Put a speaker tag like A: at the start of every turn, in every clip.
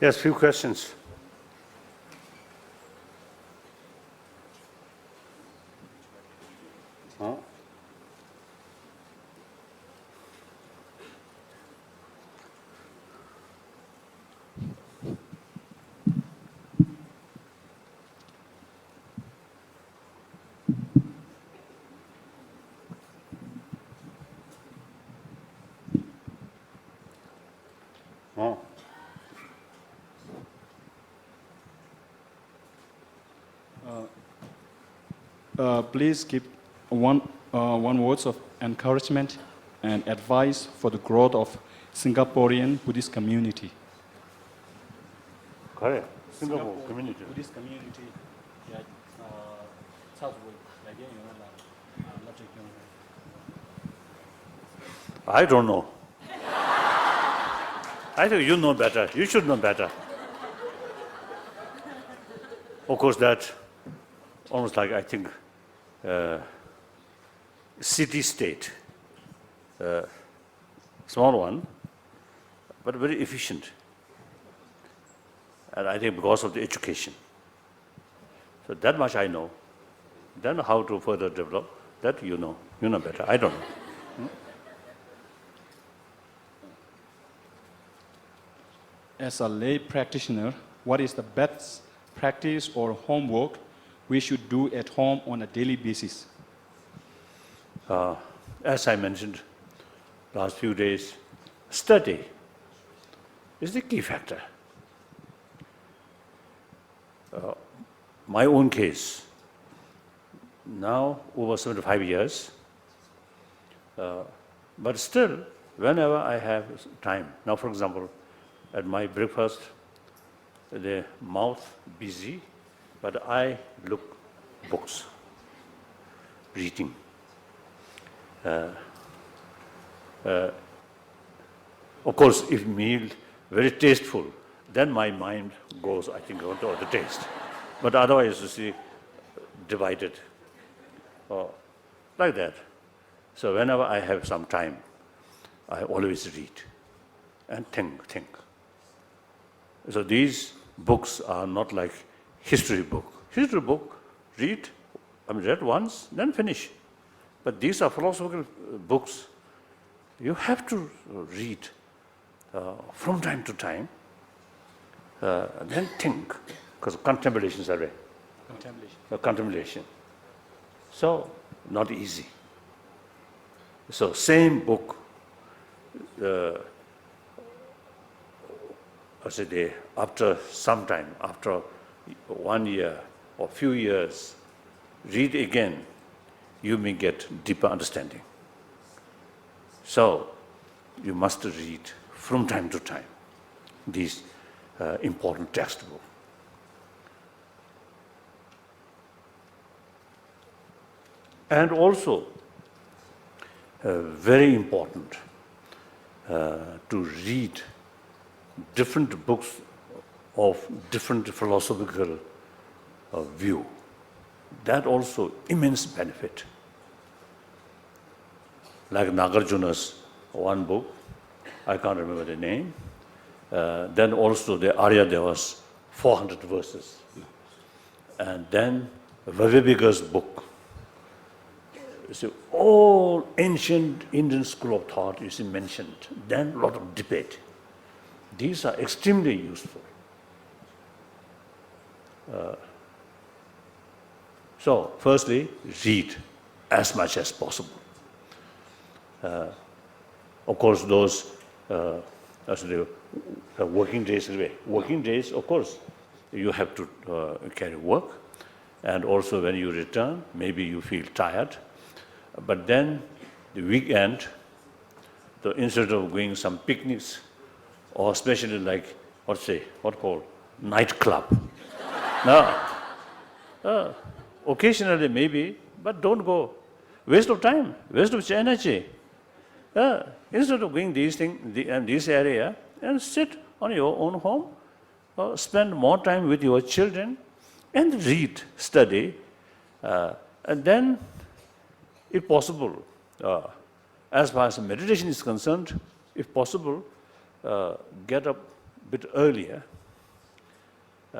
A: Yes, few questions. Huh? Huh?
B: Please give one words of encouragement and advice for the growth of Singaporean Buddhist community.
A: Correct. Singapore community.
B: Buddhist community.
A: I don't know. I think you know better. You should know better. Of course, that almost like, I think, city-state. Small one, but very efficient. And I think because of the education. So that much I know. Then how to further develop, that you know. You know better. I don't know.
B: As a lay practitioner, what is the best practice or homework we should do at home on a daily basis?
A: As I mentioned last few days, study is the key factor. My own case, now over 75 years, but still, whenever I have time, now for example, at my breakfast, the mouth busy, but I look books, reading. Of course, if meal very tasteful, then my mind goes, I think, on the taste. But otherwise, you see, divided, like that. So whenever I have some time, I always read and think. So these books are not like history book. History book, read once, then finish. But these are philosophical books. You have to read from time to time, then think, because contemplation is a way. Contemplation. So, not easy. So, same book, after some time, after 1 year or few years, read again, you may get deeper understanding. So, you must read from time to time these important textbooks. And also, very important to read different books of different philosophical view. That also immense benefit. Like Nagarjuna's one book, I can't remember the name. Then also the Aryadeva's 400 verses. And then Viveka's book. So all ancient Indian school of thought is mentioned. Then a lot of debate. These are extremely useful. So firstly, read as much as possible. Of course, those working days, of course, you have to carry work. And also when you return, maybe you feel tired. But then the weekend, instead of going some picnics, or especially like, nightclub. No. Occasionally maybe, but don't go. Waste of time, waste of energy. Instead of going these things in this area, and sit on your own home, spend more time with your children, and read, study, and then, if possible, as far as meditation is concerned, if possible, get up a bit earlier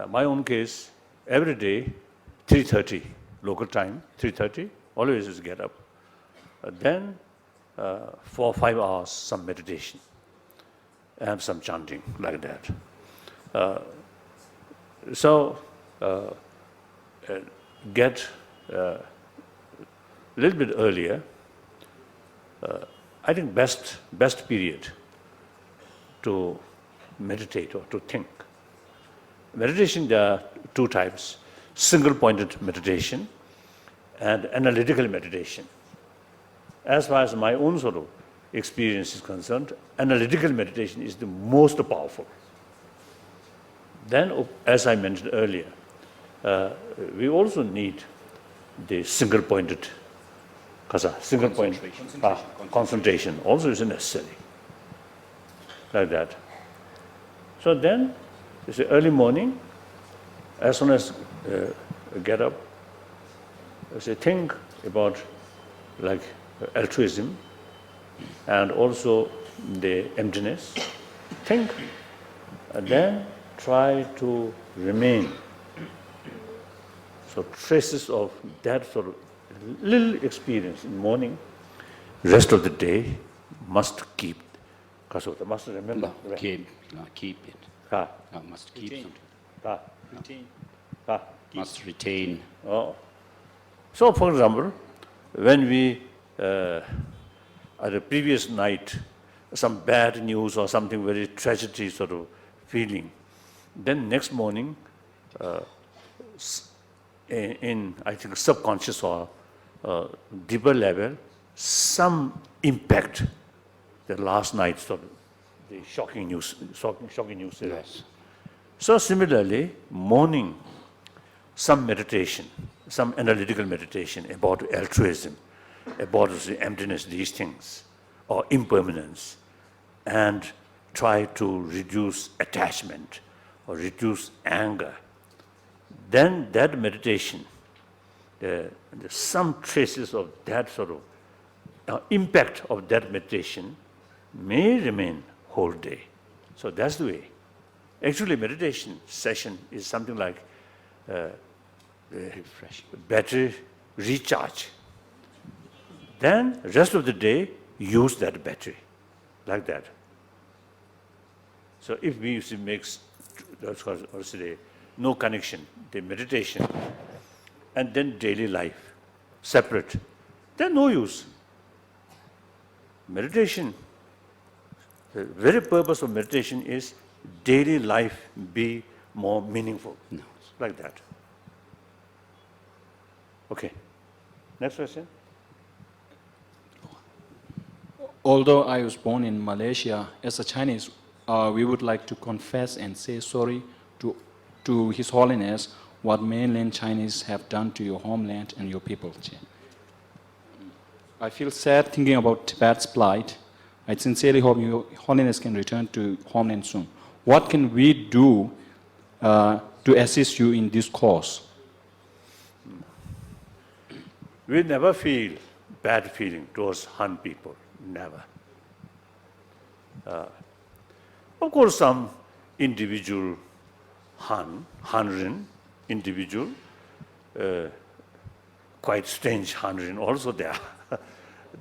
A: My own case, every day, 3:30 local time, 3:30, always is get up. Then 4 or 5 hours, some meditation and some chanting like that. So get a little bit earlier. I think best period to meditate or to think. Meditation, there are two types: single-pointed meditation and analytical meditation. As far as my own sort of experience is concerned, analytical meditation is the most powerful. Then, as I mentioned earlier, we also need the single-pointed concentration also is necessary, like that. So then, you see, early morning, as soon as get up, you see, think about like altruism and also the emptiness. Think, and then try to remain. So traces of that sort of little experience in morning, rest of the day must keep. Kasota must remember.
C: No, keep it.
A: Ah.
C: No, must keep
B: Retain.
C: something.
B: Routine.
C: Must retain.
A: Oh. So, for example, when we, at the previous night, some bad news or something very tragedy sort of feeling, then next morning, in I think subconscious or deeper level, some impact the last night sort of the shocking news.
C: Yes.
A: So similarly, morning, some meditation, some analytical meditation about altruism, about the emptiness, these things, or impermanence, and try to reduce attachment or reduce anger. Then that meditation, some traces of that sort of impact of that meditation may remain whole day. So that's the way. Actually, meditation session is something like
C: Refreshing.
A: battery recharge. Then rest of the day, use that battery, like that. So if we makes no connection, the meditation, and then daily life, separate, then no use. Meditation, the very purpose of meditation is daily life be more meaningful, like that. Okay, next question.
B: Although I was born in Malaysia, as a Chinese, we would like to confess and say sorry to His Holiness what mainland Chinese have done to your homeland and your people. I feel sad thinking about Tibet's plight. I sincerely hope your Holiness can return to homeland soon. What can we do to assist you in this cause?
A: We never feel bad feeling towards Han people, never. Of course, some individual Hanrin individual, quite strange Hanrin also there.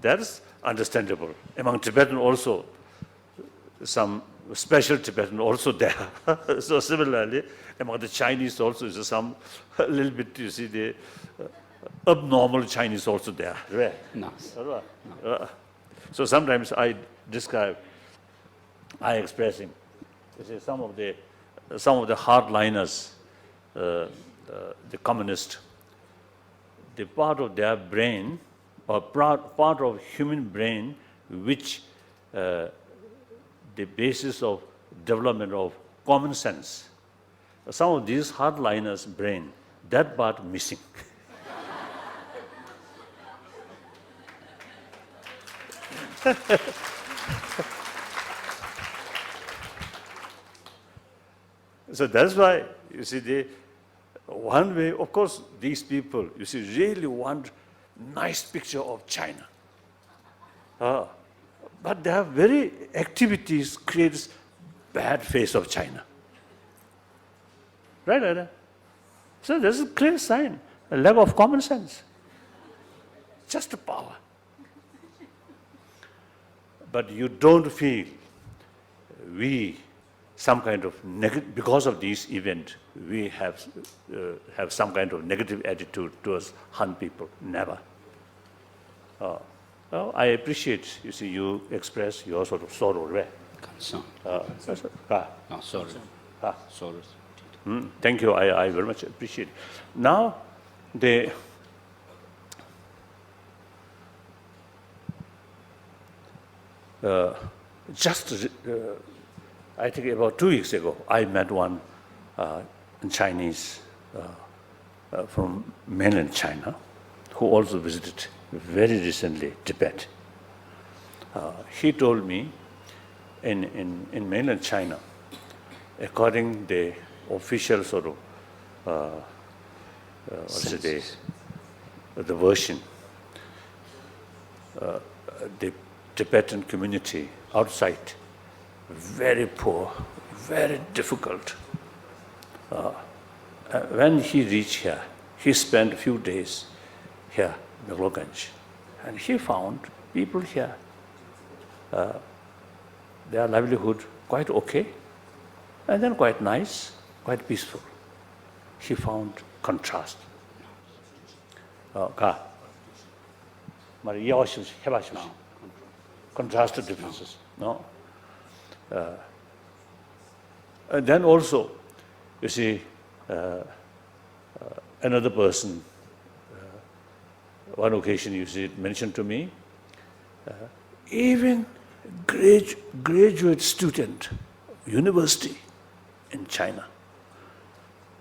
A: That's understandable. Among Tibetan also, some special Tibetan also there. So similarly, among the Chinese also is some a little bit, you see, the abnormal Chinese also there. Right?
C: No.
A: So sometimes I expressing, you see, some of the hardliners, the communists, the part of their brain, or part of human brain, which the basis of development of common sense. Some of these hardliners' brain, that part missing. So that's why, you see, one way, of course, these people, you see, really want nice picture of China. But their very activities creates bad face of China. Right. So there's a clear sign, a lack of common sense. Just power. But you don't feel some kind of because of this event, we have some kind of negative attitude towards Han people. Never. Well, I appreciate, you express your sort of sorrow, right?
C: Concern.
A: Ah,
C: Sorry.
A: ah.
C: Sorry.
A: Thank you. I very much appreciate it. Now, I think about 2 weeks ago, I met one Chinese from mainland China who also visited very recently Tibet. He told me in mainland China, according the official sort of the version, the Tibetan community outside very poor, very difficult. When he reached here, he spent a few days here in Meloganj, and he found people here, their livelihood quite okay, and then quite nice, quite peaceful. He found contrast. Contrasted differences. No. And then also, you see, another person, one occasion it mentioned to me, even graduate student, university in China,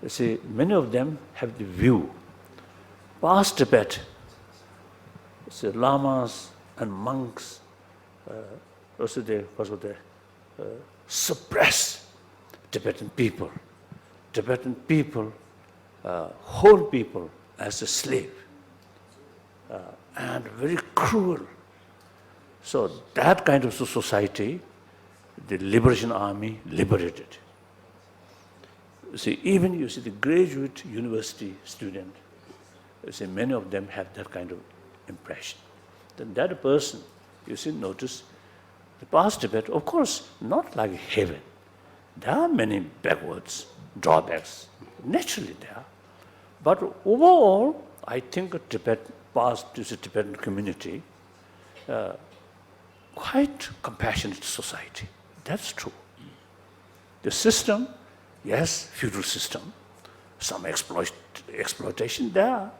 A: you see, many of them have the view, past Tibet, lamas and monks, also they suppress Tibetan people. Tibetan people hold people as a slave, and very cruel. So that kind of society, the Liberation Army liberated. Even the graduate university student, many of them have that kind of impression. Then that person, notice, the past Tibet, of course, not like heaven. There are many backwards, drawbacks, naturally there. But overall, I think Tibetan community, quite compassionate society. That's true. The system, yes, feudal system, some exploitation there,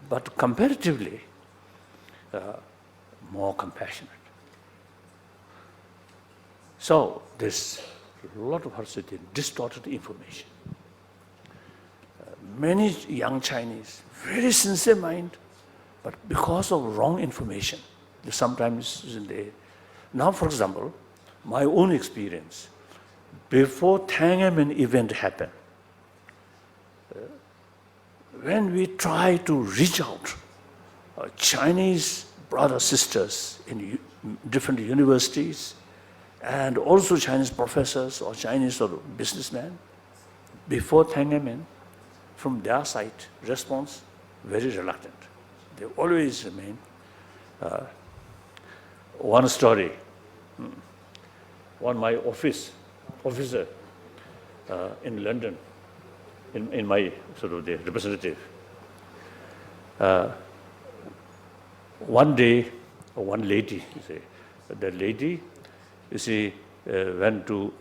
A: but comparatively more compassionate. So there's a lot of distorted information. Many young Chinese, very sincere mind, but because of wrong information, sometimes now, for example, my own experience, before Tiananmen event happened, when we try to reach out, Chinese brothers, sisters in different universities, and also Chinese professors or Chinese businessmen, before Tiananmen, from their side, response, very reluctant. They always remain. One story, my officer in London, in my the representative, one day, one lady, the lady, went to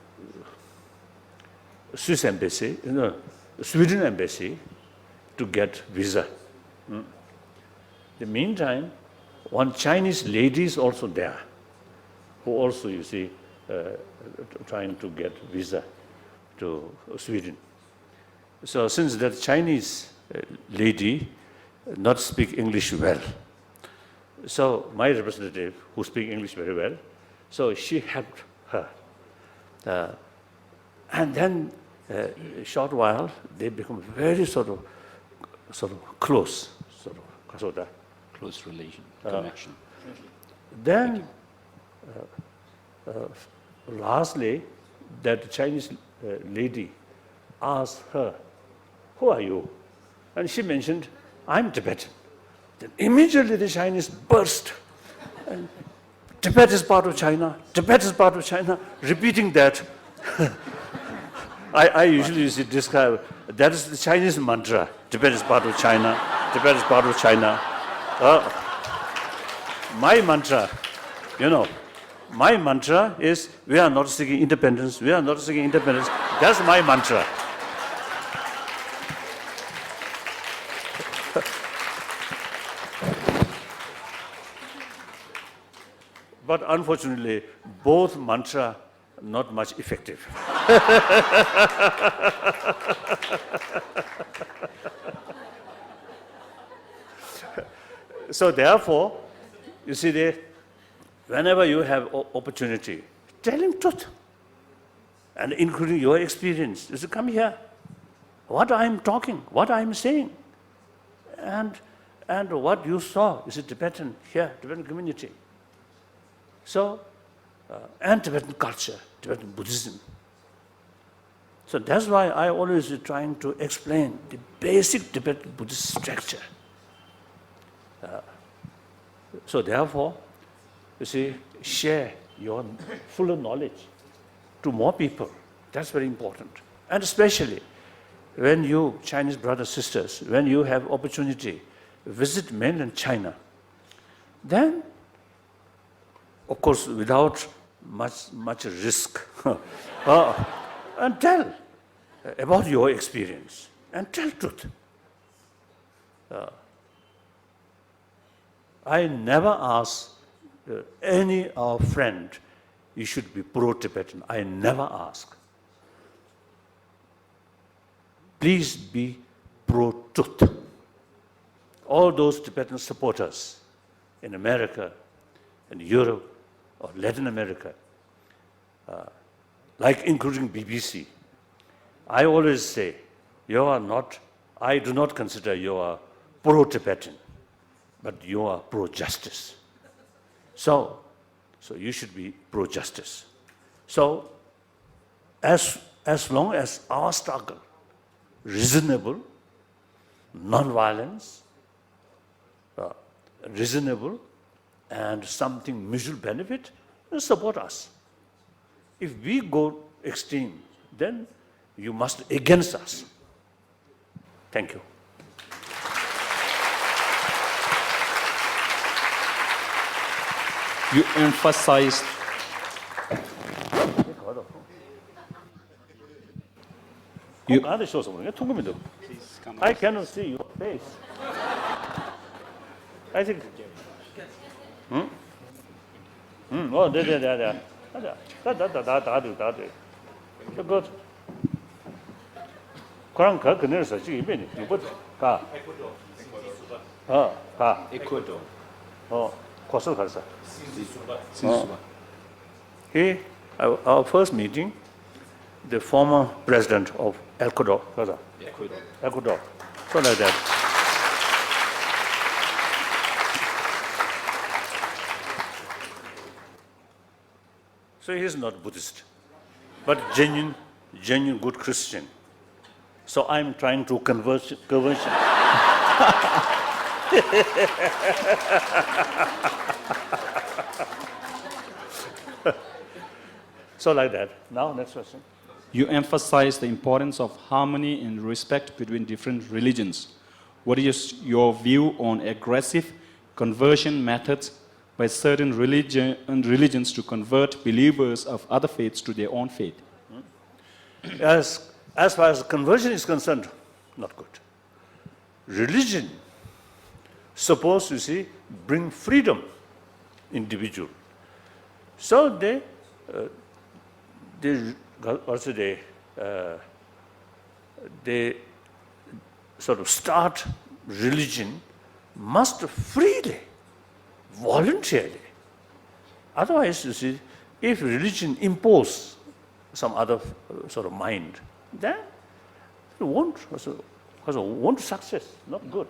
A: Sweden embassy to get visa. In the meantime, one Chinese lady is also there, who also, trying to get visa to Sweden. So since that Chinese lady not speak English well, so my representative, who speak English very well, so she helped her. And then a short while, they become very close,
C: Close relation, connection.
A: Then, lastly, that Chinese lady asked her, "Who are you?" And she mentioned, "I'm Tibetan." Then immediately the Chinese burst. And Tibet is part of China, Tibet is part of China, repeating that. I usually use it describe, that is the Chinese mantra. Tibet is part of China, Tibet is part of China. My mantra, my mantra is, we are not seeking independence, we are not seeking independence. That's my mantra. But unfortunately, both mantra not much effective. So therefore, you see, whenever you have opportunity, tell him truth, and including your experience. You say, come here, what I'm talking, what I'm saying, and what you saw is a Tibetan here, Tibetan community. So, and Tibetan culture, Tibetan Buddhism. So that's why I always trying to explain the basic Tibetan Buddhist structure. So therefore, you see, share your fuller knowledge to more people. That's very important. And especially when you, Chinese brothers, sisters, when you have opportunity, visit mainland China, then, of course, without much risk, and tell about your experience, and tell truth. I never ask any friend, you should be pro-Tibetan. I never ask. Please be pro-truth. All those Tibetan supporters in America, in Europe, or Latin America, like including BBC, I always say, I do not consider you are pro-Tibetan, but you are pro-justice. So you should be pro-justice. So as long as our struggle, reasonable, non-violence, reasonable, and something mutual benefit, support us. If we go extreme, then you must against us. Thank you.
B: You emphasized
A: I cannot see your face. I think. Oh, there. Good. 그럼 그늘에서 지금 이번에 이거 가. 가.
C: Ecuador.
A: 고소 가서. Our first meeting, the former president of Ecuador. Ecuador. So like that. So he is not Buddhist, but genuine good Christian. So I'm trying to conversion. So like that. Now, next question.
B: You emphasize the importance of harmony and respect between different religions. What is your view on aggressive conversion methods by certain religions to convert believers of other faiths to their own faith?
A: As far as conversion is concerned, not good. Religion supposed to bring freedom, individual. So they sort of start religion must freely, voluntarily. Otherwise, if religion impose some other sort of mind, then it won't success, not good.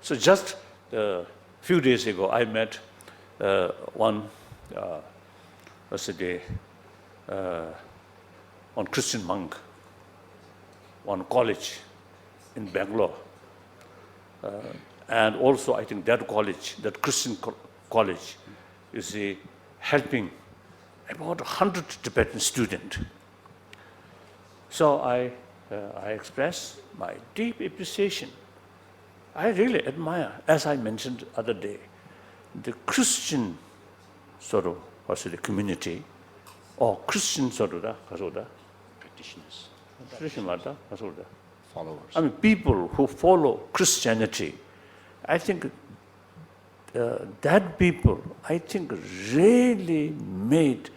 A: So just a few days ago, I met one on Christian monk. one college in Bangalore. And also, I think that college, that Christian college, you see, helping about 100 Tibetan students. So I express my deep appreciation. I really admire, as I mentioned the other day, the Christian sort of, the community, or Christian sort of,
C: Practitioners,
A: followers.
C: followers.
A: I mean, people who follow Christianity, I think that people, I think, really made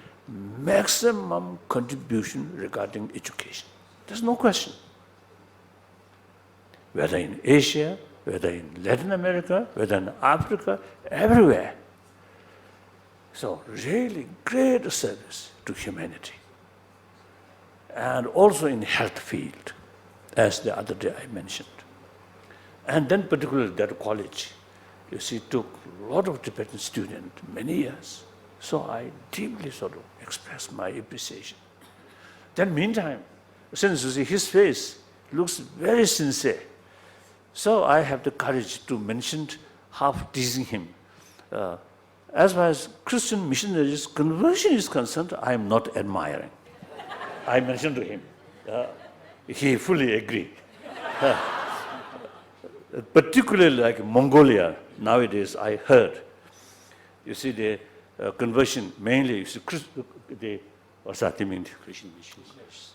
A: maximum contribution regarding education. There's no question. Whether in Asia, whether in Latin America, whether in Africa, everywhere. So really great service to humanity. And also in health field, as the other day I mentioned. And then particularly that college, you see, took a lot of Tibetan students, many years. So I deeply sort of expressed my appreciation. Then meantime, since you see his face looks very sincere, so I have the courage to mention, half teasing him. As far as Christian missionaries' conversion is concerned, I am not admiring. I mentioned to him. He fully agreed. Particularly like Mongolia, nowadays I heard, you see the conversion mainly, you see, what's that mean?
C: Christian missionaries.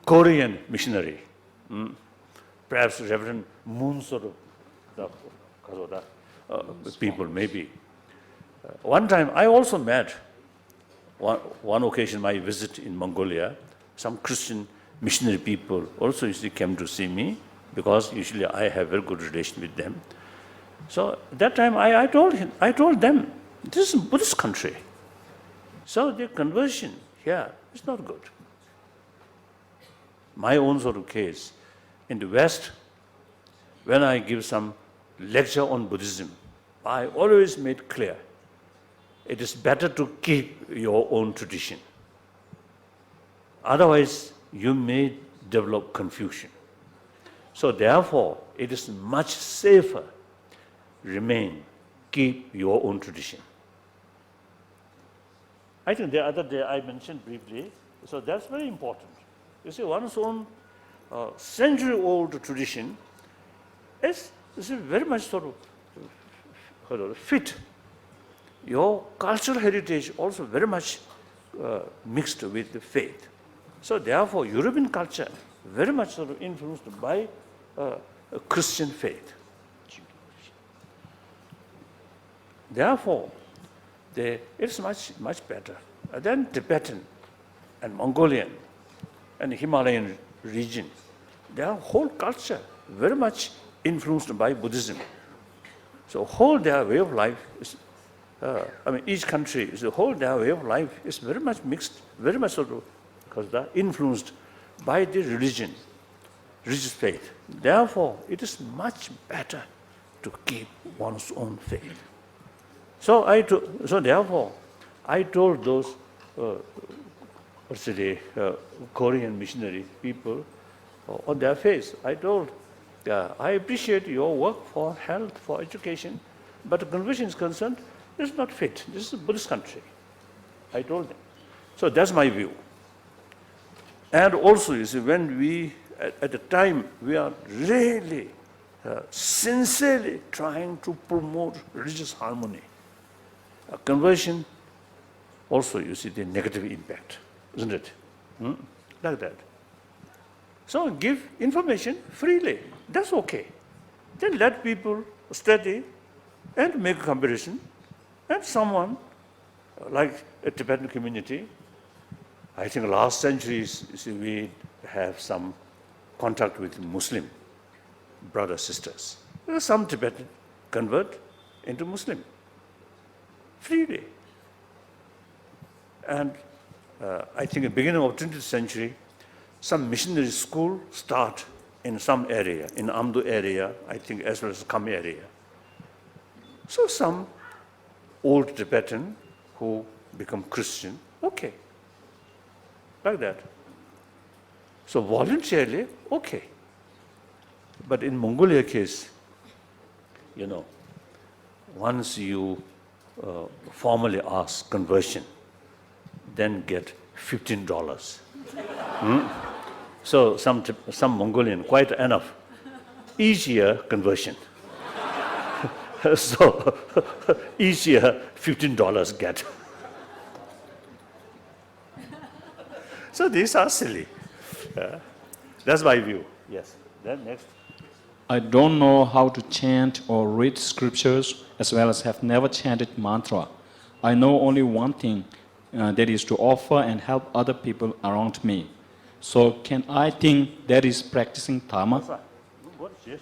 A: Korean missionary. Perhaps Reverend Moon sort of people maybe. One time I also met, one occasion my visit in Mongolia, some Christian missionary people also usually came to see me because usually I have very good relation with them. So that time I told them, this is a Buddhist country. So their conversion here is not good. My own sort of case, in the West, when I give some lecture on Buddhism, I always made clear, it is better to keep your own tradition. Otherwise, you may develop confusion. So therefore, it is much safer, keep your own tradition. I think the other day I mentioned briefly, so that's very important. You see, one's own century-old tradition is very much sort of fit. Your cultural heritage also very much mixed with the faith. So therefore, European culture very much sort of influenced by Christian faith. Therefore, it's much better than Tibetan and Mongolian and Himalayan region. Their whole culture very much influenced by Buddhism. So whole their way of life is, each country is the whole their way of life is very much mixed, very much sort of because they're influenced by the religion, religious faith. Therefore, it is much better to keep one's own faith. So therefore, I told those Korean missionary people on their face, I told, I appreciate your work for health, for education, but the conversion is concerned, it's not fit. This is a Buddhist country. I told them. So that's my view. And also, you see, when we, at the time, we are really sincerely trying to promote religious harmony. Conversion, also, you see the negative impact, isn't it? Like that. So give information freely. That's okay. Then let people study and make a comparison. And someone, like a Tibetan community, I think last centuries, you see, we have some contact with Muslim brothers, sisters. Some Tibetan convert into Muslim freely. And I think at the beginning of 20th century, some missionary school start in some area, in Amdo area, I think as well as Kham area. So some old Tibetan who become Christian, okay, like that. So voluntarily, okay. But in Mongolia case, once you formally ask conversion, then get $15. So some Mongolian, quite enough, each year conversion. So each year $15 get. So these are silly. That's my view. Yes. Then next.
B: I don't know how to chant or read scriptures, as well as have never chanted mantra. I know only one thing, that is to offer and help other people around me. So can I think that is practicing Dharma?
A: What is yes?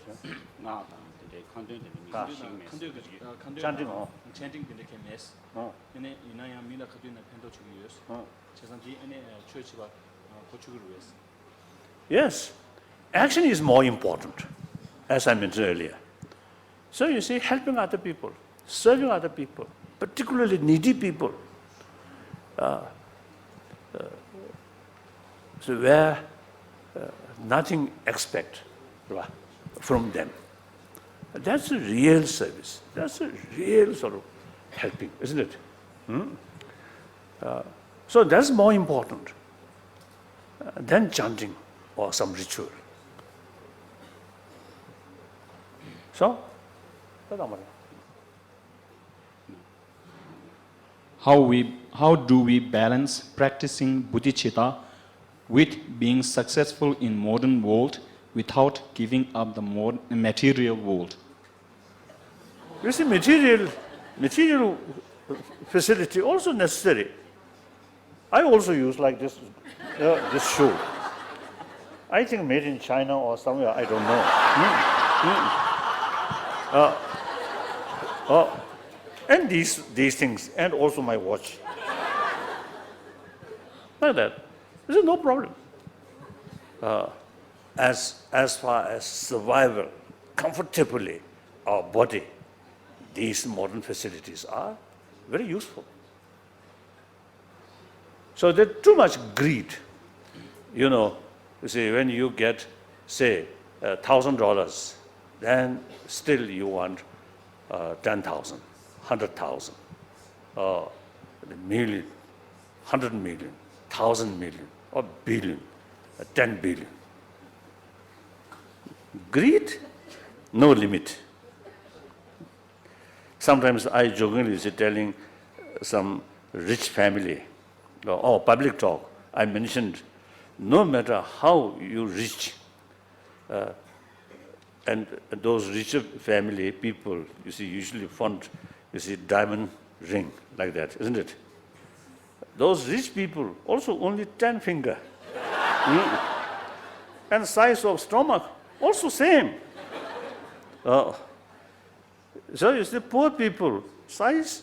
B: Chanting.
A: Yes. Action is more important, as I mentioned earlier. So you see, helping other people, serving other people, particularly needy people. So where nothing expect from them. That's a real service. That's a real sort of helping, isn't it? So that's more important than chanting or some ritual. So,
B: How do we balance practicing bodhicitta with being successful in modern world without giving up the material world?
A: You see, material facility also necessary. I also use like this shoe. I think made in China or somewhere, I don't know. And these things, and also my watch. Like that. This is no problem. As far as survival comfortably, our body, these modern facilities are very useful. So there's too much greed. You see, when you get, say, $1,000, then still you want 10,000, 100,000, a million, 100 million, 1,000 million, or billion, 10 billion. Greed, no limit. Sometimes I jokingly say, telling some rich family, or public talk, I mentioned, no matter how you rich, and those richer family people, you see, usually fund, diamond ring like that, isn't it? Those rich people also only 10 finger. And size of stomach also same. So you see, poor people, size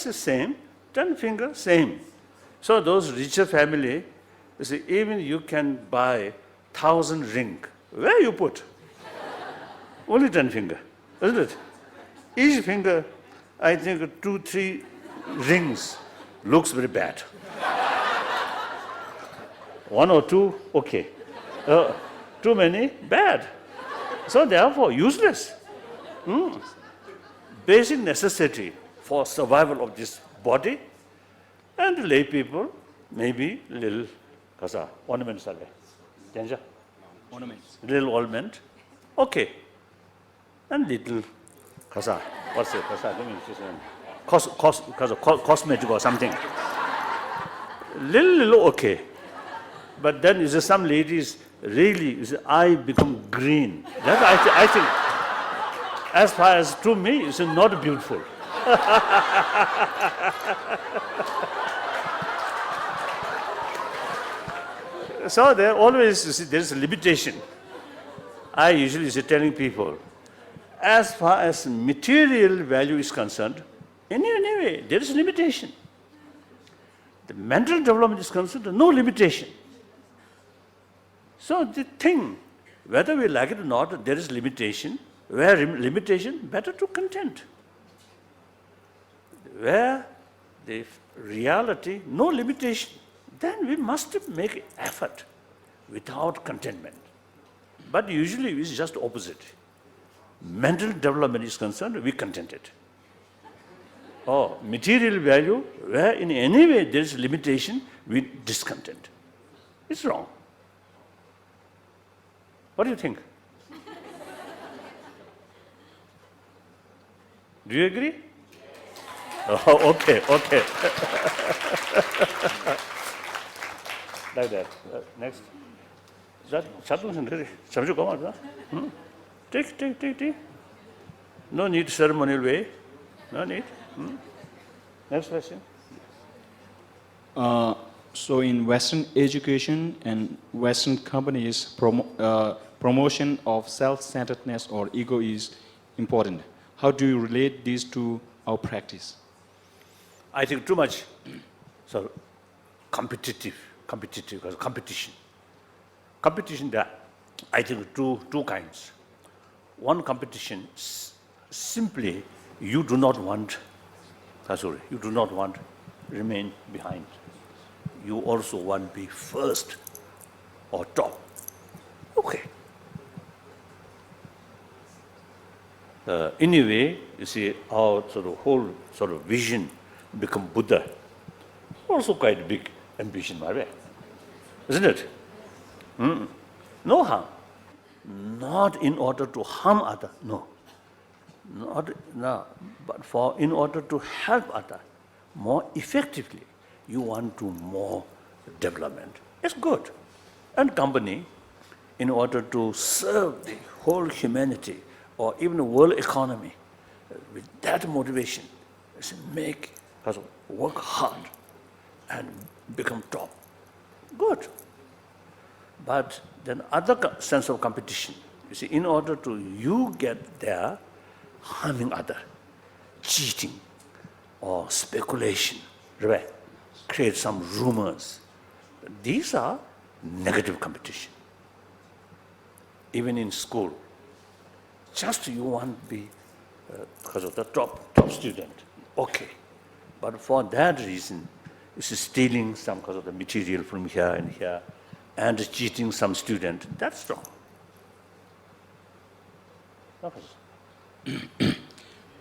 A: is same, 10 finger same. So those richer family, you see, even you can buy 1,000 ring. Where you put? Only 10 finger, isn't it? Each finger, I think 2-3 rings looks very bad. 1 or 2, okay. Too many, bad. So therefore, useless. Basic necessity for survival of this body, and lay people, maybe little ornaments are there.
B: Ornaments.
A: Little ornament, okay. And little what's it? Cosmetic or something. Little okay. But then is there some ladies really eye become green. That I think, as far as to me, it's not beautiful. So there always there is a limitation. I usually say telling people, as far as material value is concerned, anyway, there is a limitation. The mental development is concerned, no limitation. So the thing, whether we like it or not, there is limitation. Where limitation, better to content. Where the reality, no limitation, then we must make effort. without contentment. But usually it's just opposite. Mental development is concerned, we contented. Or material value, where in any way there is limitation, we discontent. It's wrong. What do you think? Do you agree? Oh, okay. Like that. Next. Take. No need ceremonial way. No need. Next question.
B: So in Western education and Western companies, promotion of self-centeredness or ego is important. How do you relate these to our practice?
A: I think too much competition. Competition, there are, I think, two kinds. One competition, simply you do not want remain behind. You also want to be first or top. Okay. Anyway, you see, our whole vision become Buddha. Also quite a big ambition, my way. Isn't it? No harm. Not in order to harm others, no. But in order to help others more effectively, you want to more development. It's good. And company, in order to serve the whole humanity or even the world economy, with that motivation, work hard and become top. Good. But then other sense of competition, you see, in order to you get there, harming other, cheating or speculation, right? Create some rumors. These are negative competition. Even in school, just you want to be because of the top student, okay. But for that reason, it's stealing some because of the material from here and here, and cheating some student, that's wrong.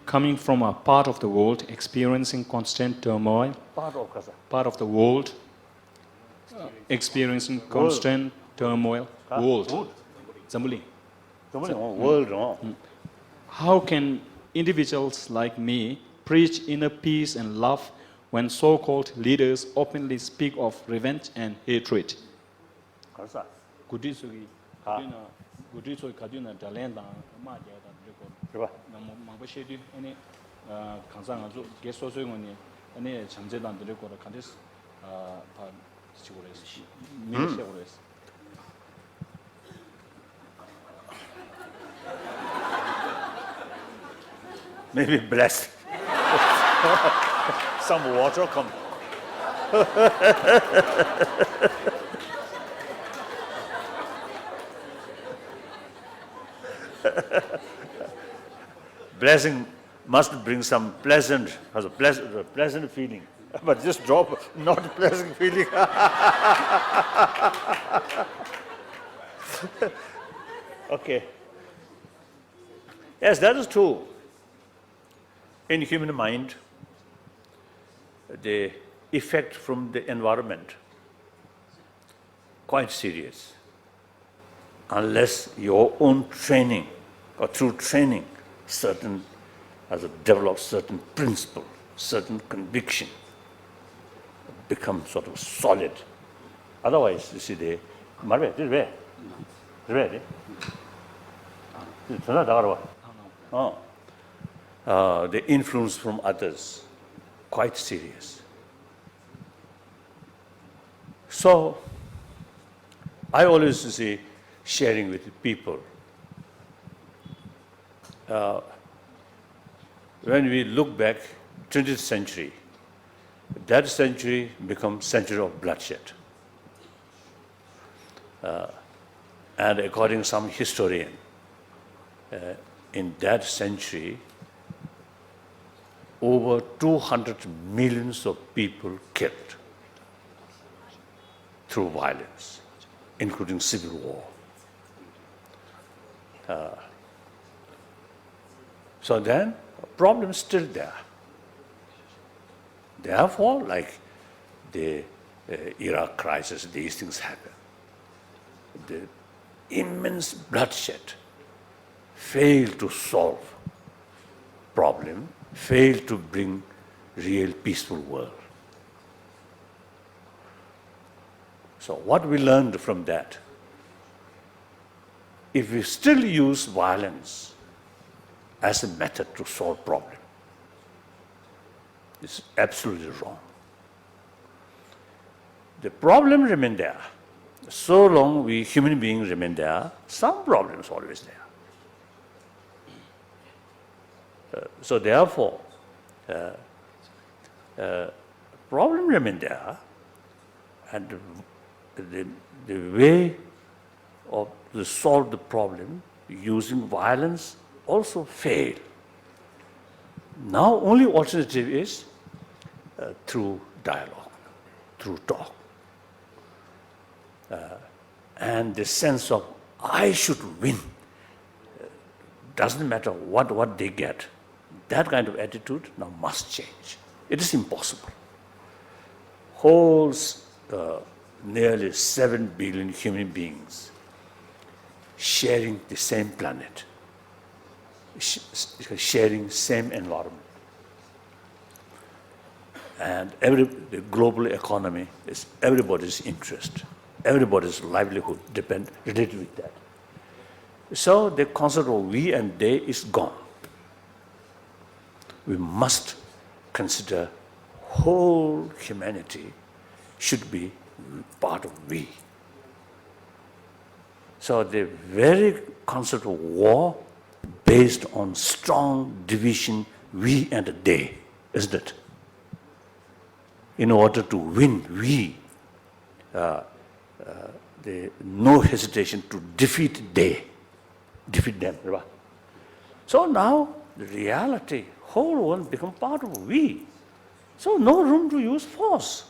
B: Coming from a part of the world experiencing constant turmoil, part of the world experiencing constant turmoil, world. How can individuals like me preach inner peace and love when so-called leaders openly speak of revenge and hatred?
A: Maybe blessed. Some water come. Blessing must bring some pleasant feeling. But just drop not pleasant feeling. Okay. Yes, that is true. In human mind, the effect from the environment quite serious. Unless your own training or through training develop certain principle, certain conviction, become sort of solid. Otherwise, you see the the influence from others, quite serious. So, I always say, sharing with people, when we look back, 20th century, that century becomes century of bloodshed. And according to some historian, in that century, over 200 millions of people killed through violence. including civil war. So then, problem is still there. Therefore, like the Iraq crisis, these things happen. The immense bloodshed failed to solve problem, failed to bring real peaceful world. So what we learned from that, if we still use violence as a method to solve problem, it's absolutely wrong. The problem remain there. So long we human beings remain there, some problem is always there. So therefore, problem remain there, and the way of to solve the problem using violence also fail. Now only alternative is through dialogue, through talk. And the sense of I should win, doesn't matter what they get. That kind of attitude now must change. It is impossible. Whole nearly 7 billion human beings sharing the same planet, sharing same environment. And the global economy is everybody's interest. Everybody's livelihood related with that. So the concept of we and they is gone. We must consider whole humanity should be part of we. So the very concept of war based on strong division, we and they, isn't it? In order to win we, no hesitation to defeat them. Right? So now the reality, whole world become part of we. So no room to use force.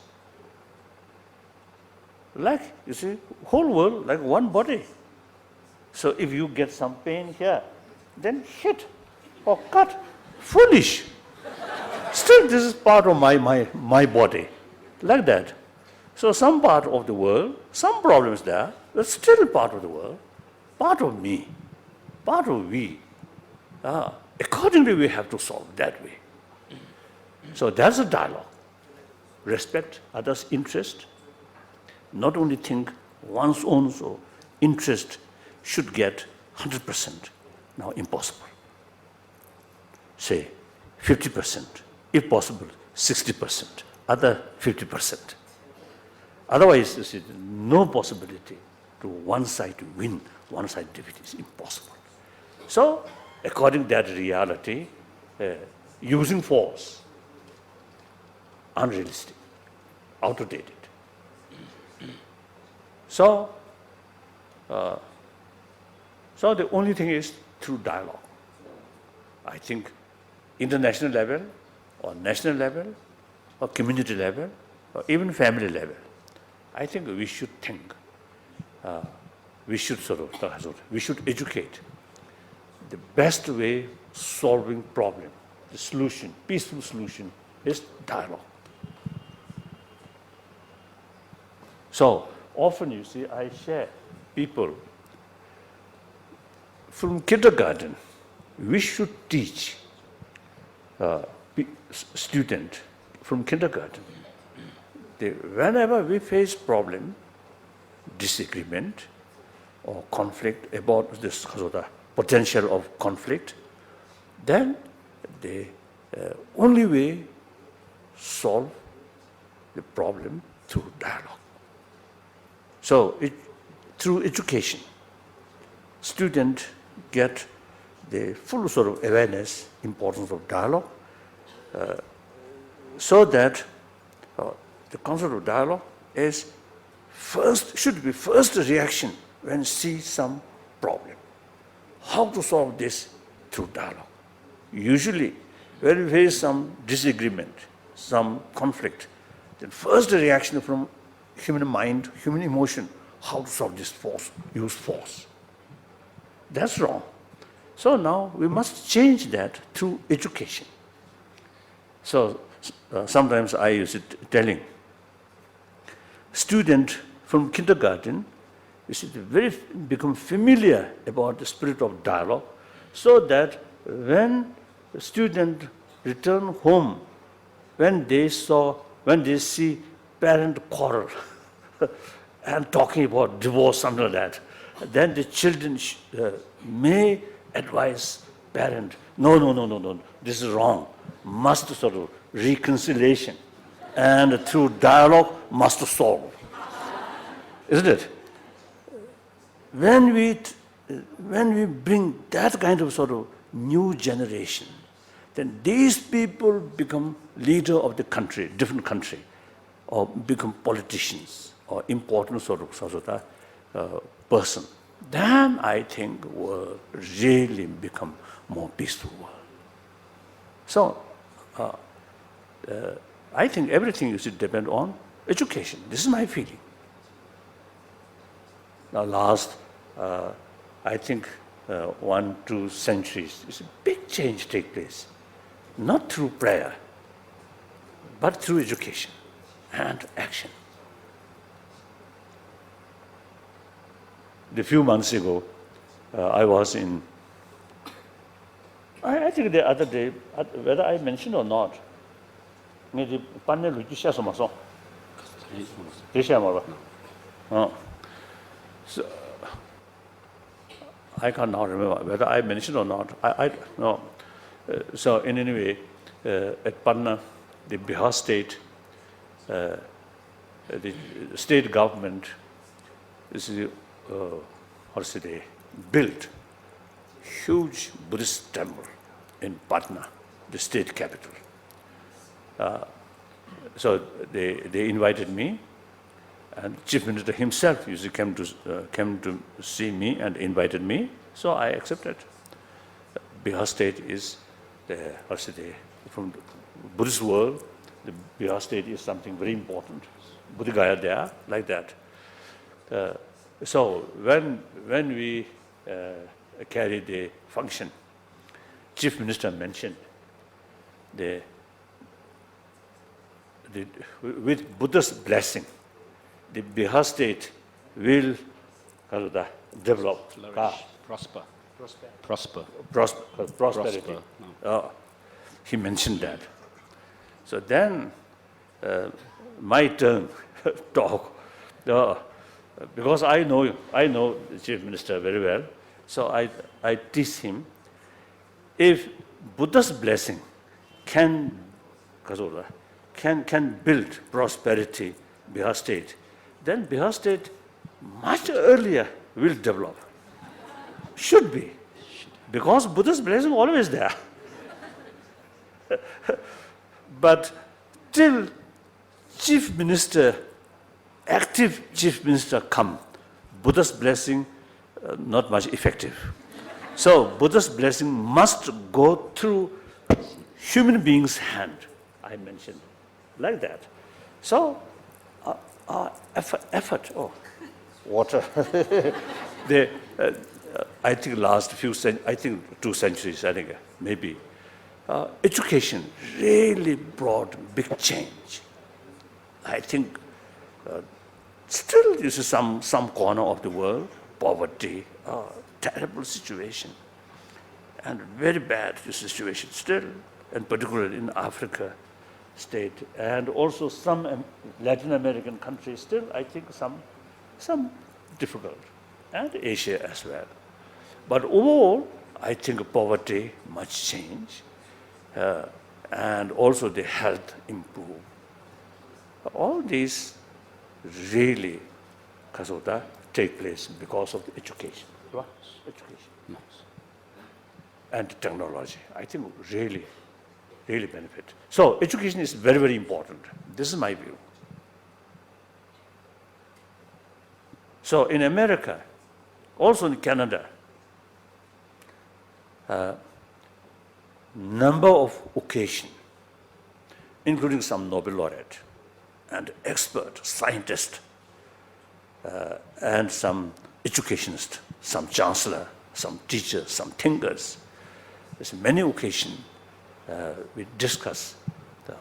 A: Like, you see, whole world like one body. So if you get some pain here, then hit or cut. Foolish. Still this is part of my body. Like that. So some part of the world, some problems there, but still part of the world, part of me, part of we. Accordingly, we have to solve that way. So that's a dialogue. Respect others' interest. Not only think one's own interest should get 100%. Now impossible. Say 50%, if possible 60%, other 50%. Otherwise, you see, no possibility to one side to win, one side defeat is impossible. So, according to that reality, using force, unrealistic, outdated. So the only thing is through dialogue. I think international level, or national level, or community level, or even family level, I think we should think, we should educate the best way solving problem, the solution, peaceful solution is dialogue. So often you see, I share people from kindergarten, we should teach student from kindergarten. Whenever we face problem, disagreement or conflict about this potential of conflict, then the only way solve the problem through dialogue. So through education, students get the full awareness, importance of dialogue, so that the concept of dialogue is should be first reaction when see some problem. How to solve this through dialogue? Usually, when we face some disagreement, some conflict, the first reaction from human mind, human emotion, how to solve this force, use force. That's wrong. So now we must change that through education. So sometimes I use it telling student from kindergarten, you see, become familiar about the spirit of dialogue, so that when the student return home, when they see parent quarrel and talking about divorce, something like that, then the children may advise parent, no, this is wrong, must sort of reconciliation, and through dialogue must solve. Isn't it? When we bring that kind of sort of new generation, then these people become leader of the country, different country, or become politicians or important sort of person. Then I think world really become more peaceful world. So I think everything should depend on education. This is my feeling. Now last, I think 1-2 centuries, a big change take place. Not through prayer, but through education and action. A few months ago, I was in, I think the other day, whether I mentioned or not, maybe panel lucisha somaso. So I cannot remember whether I mentioned or not. I no. So in any way, at Patna, the Bihar state, the state government is built huge Buddhist temple in Patna, the state capital. So they invited me, and Chief Minister himself usually came to see me and invited me. So I accepted. Bihar state is from the Buddhist world. The Bihar state is something very important. Buddha Gaya there, like that. So when we carried the function, Chief Minister mentioned with Buddha's blessing, the Bihar state will develop,
C: Flourish, prosper.
A: prosperity. He mentioned that. So then, my turn talk, because I know the Chief Minister very well. So I teach him, if Buddha's blessing can build prosperity, Bihar state, then Bihar state much earlier will develop. Should be. Because Buddha's blessing always there. But till Chief Minister, active Chief Minister come, Buddha's blessing not much effective. So Buddha's blessing must go through human being's hand, I mentioned, like that. So effort, water. I think last few, 2 centuries, maybe. Education really brought big change. I think still this is some corner of the world, poverty, terrible situation, and very bad situation still, and particularly in Africa state, and also some Latin American countries still, I think some difficult, and Asia as well. But overall, I think poverty much change, and also the health improve. All these really, take place because of the education. Education.
C: Yes.
A: And technology. I think really benefit. So education is very, very important. This is my view. So in America, also in Canada, number of occasions, including some Nobel laureate and expert, scientist, and some educationists, some chancellor, some teachers, some thinkers. There's many occasions we discuss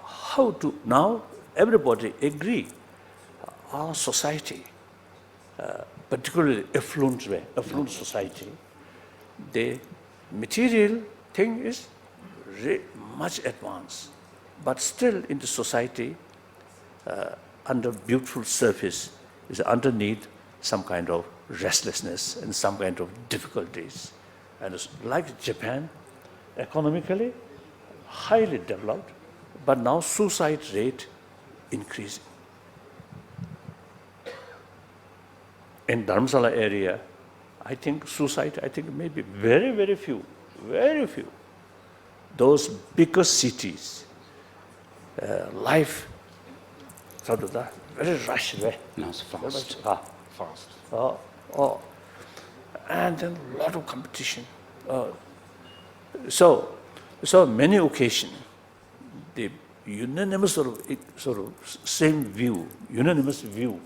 A: how to, now everybody agree, our society, particularly affluent society, the material thing is much advanced, but still in the society, under beautiful surface is underneath some kind of restlessness and some kind of difficulties. And it's like Japan, economically highly developed, but now suicide rate increasing. In Dharamsala area, I think suicide, maybe very, very few. Those bigger cities, life, very rush way.
C: No, it's fast. Fast.
A: And then a lot of competition. So many occasions, the unanimous sort of same view, unanimous view,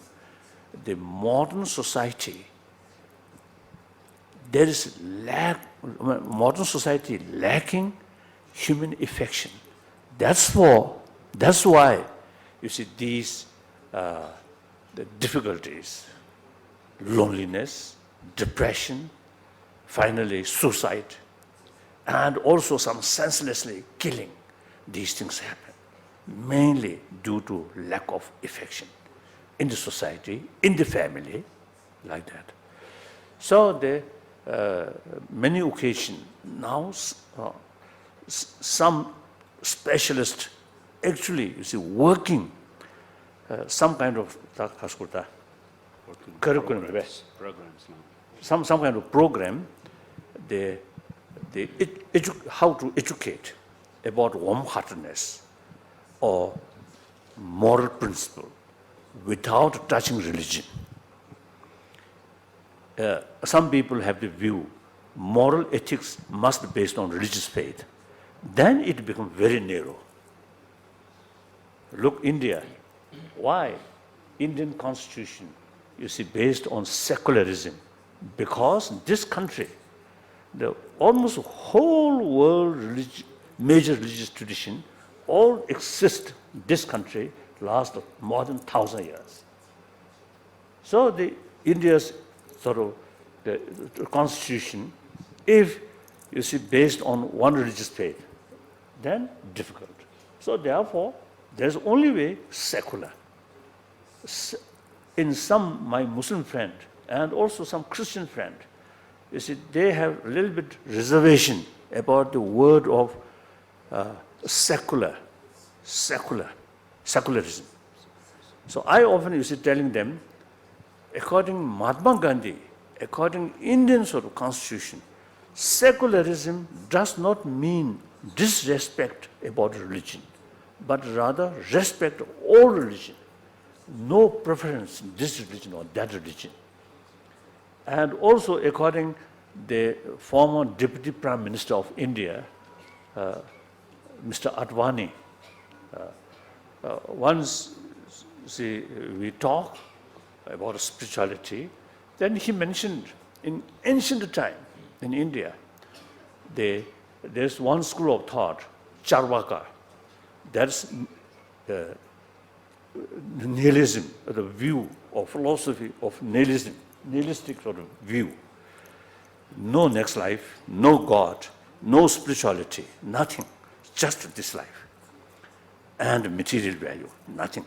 A: the modern society, there is modern society lacking human affection. That's why you see these the difficulties, loneliness, depression, finally suicide, and also some senselessly killing. These things happen, mainly due to lack of affection in the society, in the family, like that. So the many occasions now, some specialists actually, you see, working some kind of curriculum,
C: Programs now.
A: some kind of program, how to educate about warm-heartedness or moral principle without touching religion. Some people have the view moral ethics must be based on religious faith. Then it becomes very narrow. Look, India. Why? Indian constitution, you see, based on secularism. Because this country, the almost whole world major religious tradition all exist in this country last more than 1,000 years. So the India's sort of the constitution, if you see based on one religious faith, then difficult. So therefore, there's only way secular. In some my Muslim friend and also some Christian friend, you see, they have a little bit reservation about the word of secularism. So I often, you see, telling them, according Mahatma Gandhi, according Indian sort of constitution, secularism does not mean disrespect about religion, but rather respect all religion. No preference in this religion or that religion. And also according the former Deputy Prime Minister of India, Mr. Advani, once see, we talk about spirituality, then he mentioned in ancient time in India, there's one school of thought, Charvaka, that's nihilism, the view or philosophy of nihilism, nihilistic sort of view. No next life, no God, no spirituality, nothing, just this life. And material value, nothing.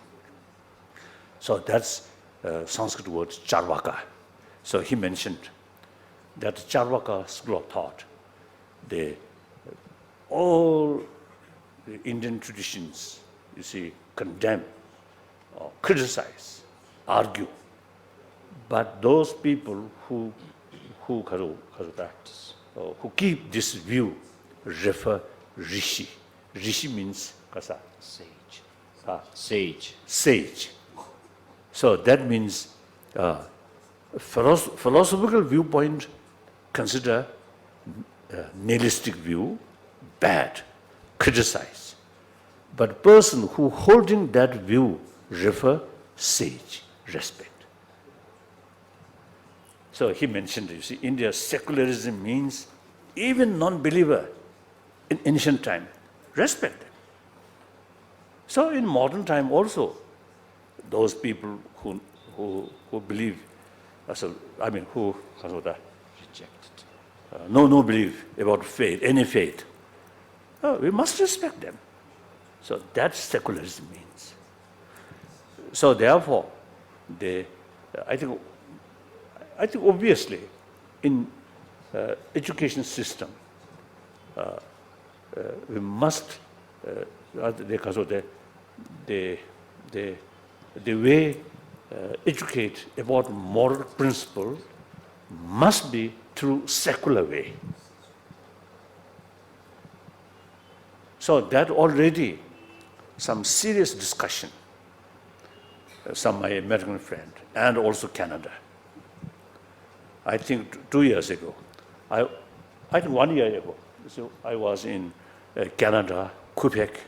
A: So that's Sanskrit word Charvaka. So he mentioned that Charvaka school of thought, all the Indian traditions, you see, condemn, or criticize, argue. But those people who keep this view refer Rishi. Rishi means
C: Sage.
A: Sage. Sage. So that means philosophical viewpoint consider nihilistic view bad, criticize. But person who holding that view refer sage, respect. So he mentioned, you see, India secularism means even non-believer in ancient time, respect them. So in modern time also, those people who believe, who
C: Rejected.
A: no belief about faith, any faith, we must respect them. So that's secularism means. So therefore, I think obviously in education system, we must the way educate about moral principle must be through secular way. So that already some serious discussion, some my American friend and also Canada. I think 2 years ago, I think 1 year ago, so I was in Canada, Quebec.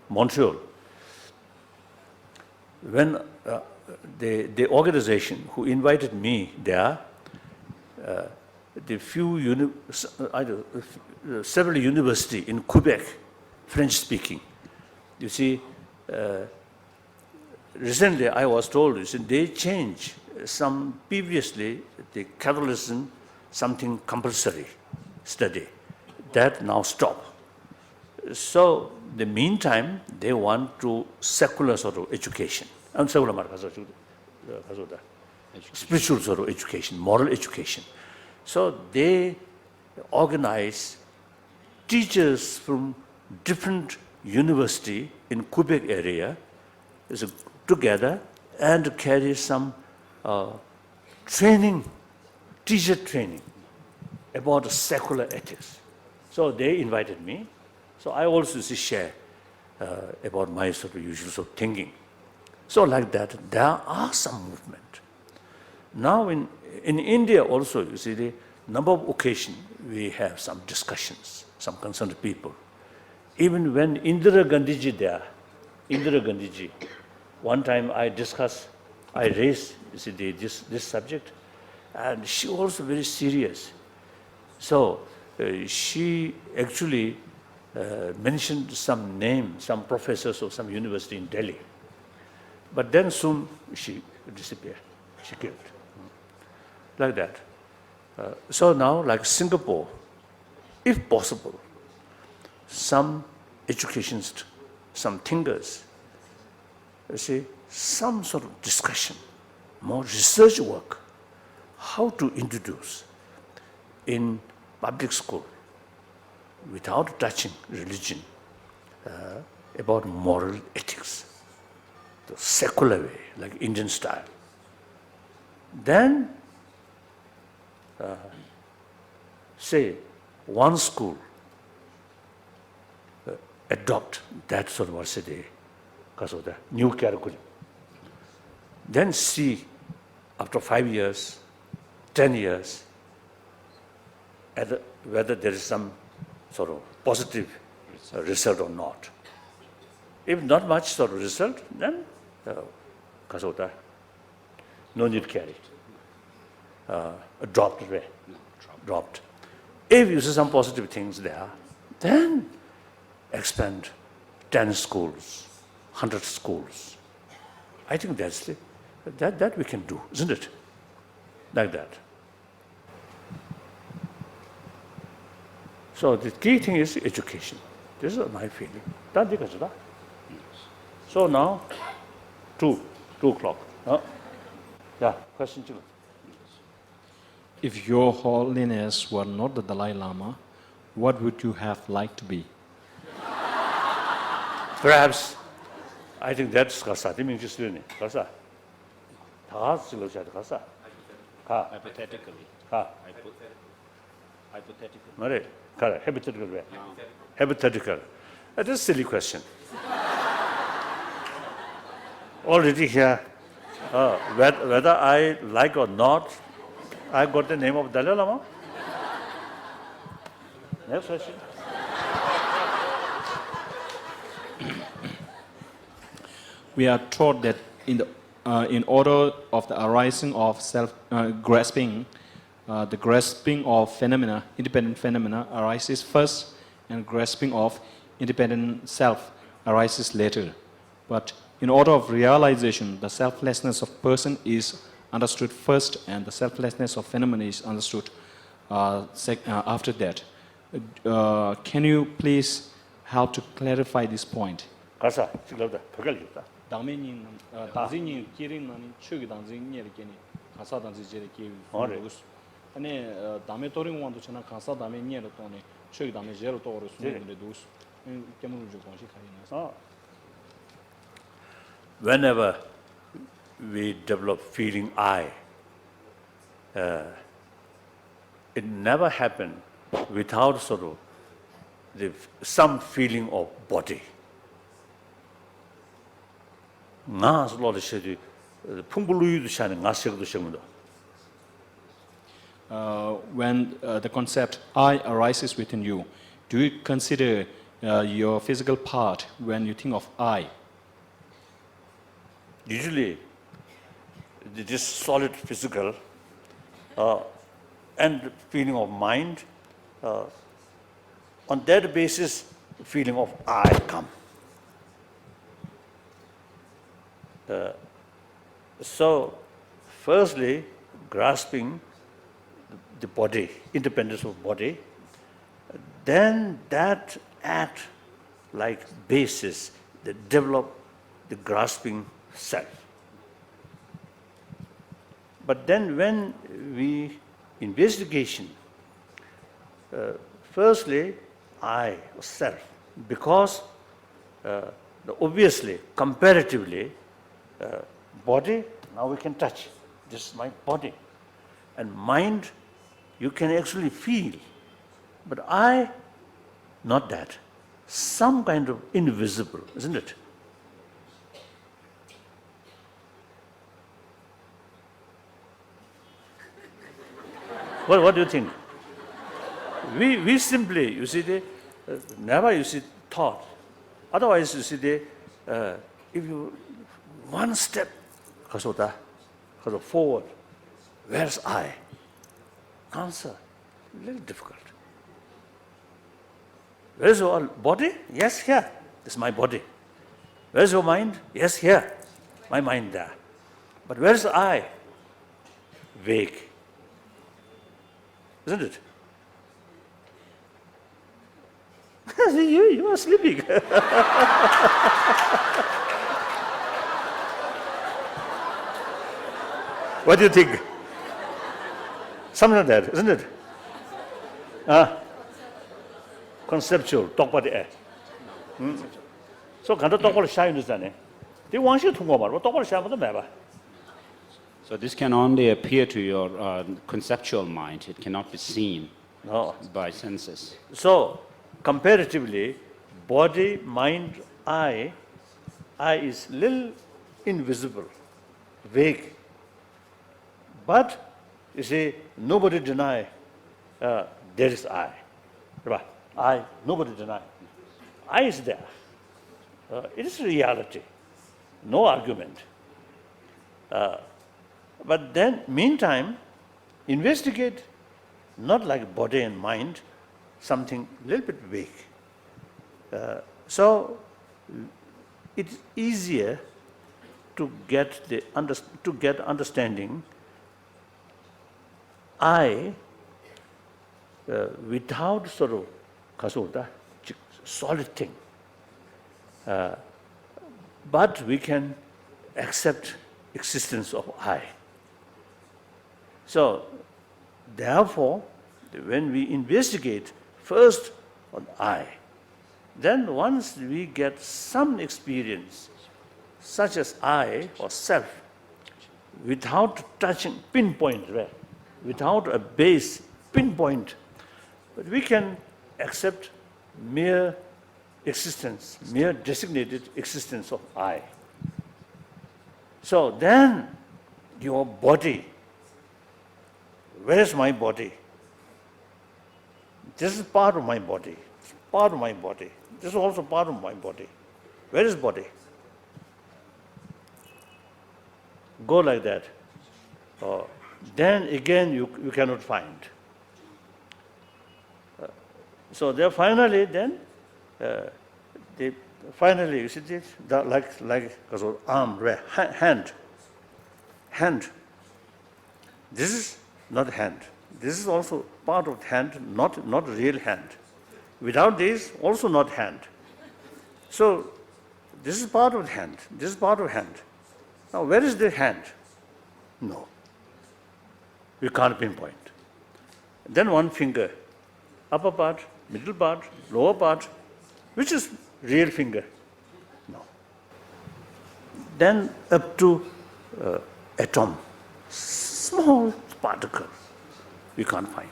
A: Montreal. When the organization who invited me there, several universities in Quebec, French-speaking. You see, recently I was told, you see, they changed some previously the Catholicism something compulsory study that now stop. So the meantime they want to secular sort of education and spiritual sort of education, moral education. So they organize teachers from different university in Quebec area together and carry some training, teacher training about secular ethics. So they invited me. So I also share about my sort of usual sort of thinking. So like that, there are some movement. Now in India also, you see, the number of occasions we have some discussions, some concerned people. Even when Indira Gandhi there, one time I raised, you see, this subject, and she also very serious. So she actually mentioned some name, some professors of some university in Delhi. But then soon she disappeared, she killed. Like that. So now, like Singapore, if possible, some educationists, some thinkers, you see, some sort of discussion, more research work, how to introduce in public school, without touching religion, about moral ethics, the secular way, like Indian style. Then, say, one school adopt that sort of the new curriculum. Then see, after 5 years, 10 years, whether there is some sort of positive result or not. If not much sort of result, then no need carry. Dropped away. Dropped. If you see some positive things there, then expand 10 schools, 100 schools. I think that we can do, isn't it? Like that. So the key thing is education. This is my feeling. So now, 2 o'clock. Yeah, question.
B: If Your Holiness were not the Dalai Lama, what would you have liked to be?
A: Perhaps, I think that's Kasa. Hypothetically. Hypothetical. Hypothetical. That is a silly question. Already here, whether I like or not, I got the name of Dalai Lama. Next question.
B: we are taught that in order of the arising of self-grasping, the grasping of phenomena, independent phenomena, arises first, and grasping of independent self arises later. But in order of realization, the selflessness of person is understood first, and the selflessness of phenomena is understood after that. Can you please help to clarify this point?
A: 가사 지금부터 버갈리다.
B: 당면인 당진이 기린나니 추기 당진이 이렇게니 가사 당지 제르기 모르고스 아니 담에 토링원도 전화 가사 담에 니에로 또네 추기 담에 제로 또로 수는데 두스 깨물을 좀 공식 하리나.
A: Whenever we develop feeling I, it never happened without sort of some feeling of body. nga slo de she phungbulu du shan nga se du sheng do.
B: When the concept I arises within you, do you consider your physical part when you think of I?
A: Usually, this solid physical and feeling of mind, on that basis, feeling of I come. So, firstly, grasping the body, independence of body, then that act like basis that develop the grasping self. But then when we investigation, firstly, I, self, because obviously, comparatively, body, now we can touch. This is my body. And mind, you can actually feel. But I, not that. Some kind of invisible, isn't it? What do you think? We simply, you see, never you see thought. Otherwise, you see, if you one step forward, where's I? Answer, a little difficult. Where's your body? Yes, here. This is my body. Where's your mind? Yes, here. My mind there. But where's I? Vague. Isn't it? you are sleeping. What do you think? Something like that, isn't it? Conceptual, talk about the air. So, can you talk about shy understanding? They want you to talk about talk about shy about the
C: So this can only appear to your conceptual mind. It cannot be seen by senses.
A: So, comparatively, body, mind, I is little invisible, vague. But, you see, nobody deny there is I. Right? Nobody deny. I is there. It is reality. No argument. But then, meantime, investigate not like body and mind, something a little bit vague. So, it's easier to get understanding I without sort of solid thing. But we can accept existence of I. So, therefore, when we investigate first on I, then once we get some experience, such as I or self, without touching pinpoint, right? Without a base pinpoint, but we can accept mere existence, mere designated existence of I. So then your body, where is my body? This is part of my body. It's part of my body. This is also part of my body. Where is body? go like that, then again you cannot find. So there finally then, finally, you see this, like arm, right? Hand. This is not hand. This is also part of hand, not real hand. Without this, also not hand. So this is part of hand. This is part of hand. Now where is the hand? No. We can't pinpoint. Then one finger, upper part, middle part, lower part, which is real finger? No. Then up to atom, small particle, we can't find.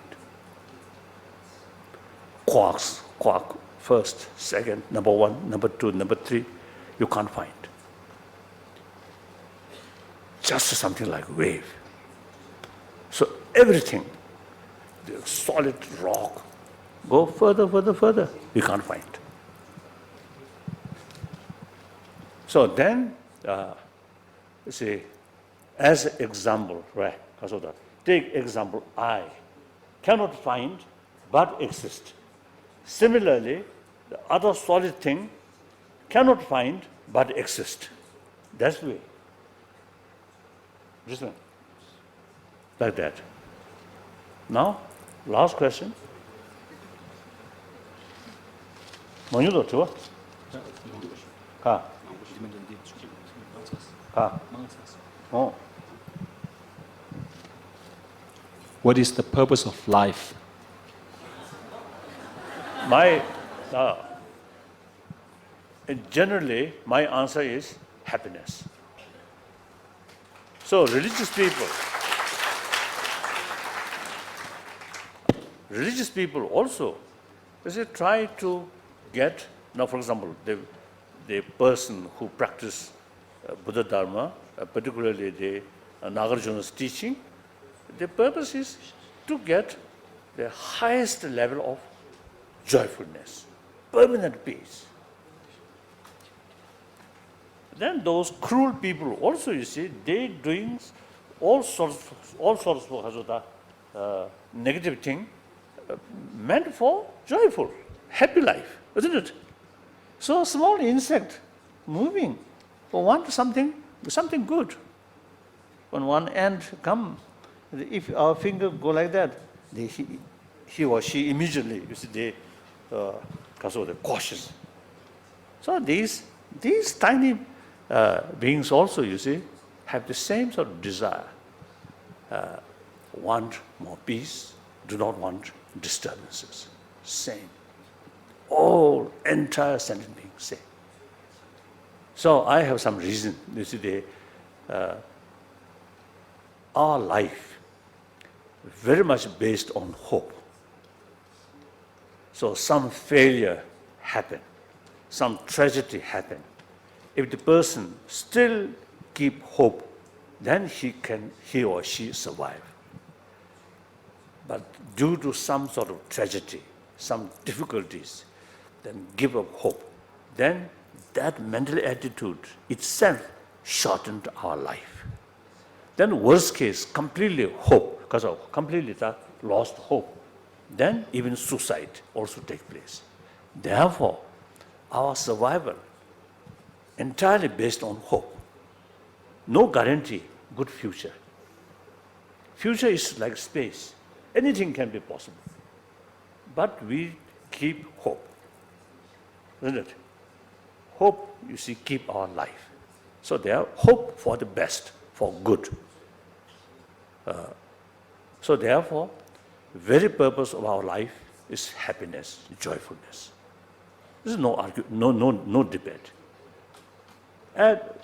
A: Quark, first, second, number one, number two, number three, you can't find. Just something like wave. So everything, the solid rock, go further, we can't find. So then, you see, as an example, right? Take example I, cannot find but exist. Similarly, the other solid thing cannot find but exist. That's the way. Listen, like that. Now, last question. 뭐냐도 좋아? 가. 가.
B: What is the purpose of life?
A: Generally, my answer is happiness. So religious people also, they try to get, now for example, the person who practice Buddha Dharma, particularly the Nagarjuna's teaching, the purpose is to get the highest level of joyfulness, permanent peace. Then those cruel people also, you see, they doing all sorts of negative thing meant for joyful, happy life, isn't it? So a small insect moving for want something good. When one end come, if our finger go like that, he or she immediately, you see, they cautious. So these tiny beings also, you see, have the same sort of desire. Want more peace, do not want disturbances. Same. All entire sentient beings same. So I have some reason. You see, our life very much based on hope. So some failure happen, some tragedy happen. If the person still keep hope, then he or she survive. But due to some sort of tragedy, some difficulties, then give up hope. Then that mental attitude itself shortened our life. Then worst case, completely hope, because of completely lost hope. Then even suicide also take place. Therefore, our survival entirely based on hope. No guarantee good future. Future is like space. Anything can be possible. But we keep hope. Isn't it? Hope, you see, keep our life. So there are hope for the best, for good. So therefore, very purpose of our life is happiness, joyfulness. This is no argument, no debate.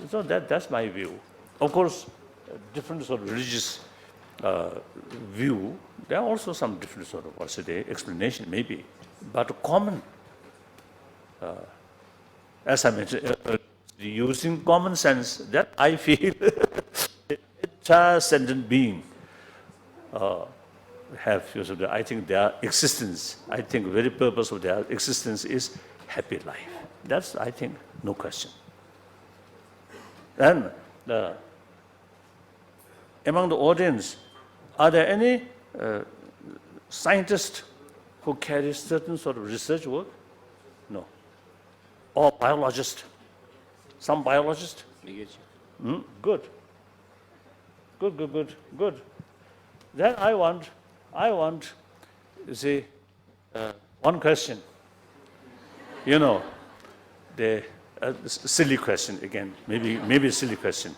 A: So that's my view. Of course, different sort of religious view, there are also some different sort of explanation maybe, but common. As I mentioned, using common sense, that I feel the entire sentient being have, I think their existence, I think very purpose of their existence is happy life. That's, I think, no question. And among the audience, are there any scientists who carry certain sort of research work? No. Or biologists? Some biologists? Good. Good. Then I want, you see, one question. You know, the silly question again, maybe a silly question.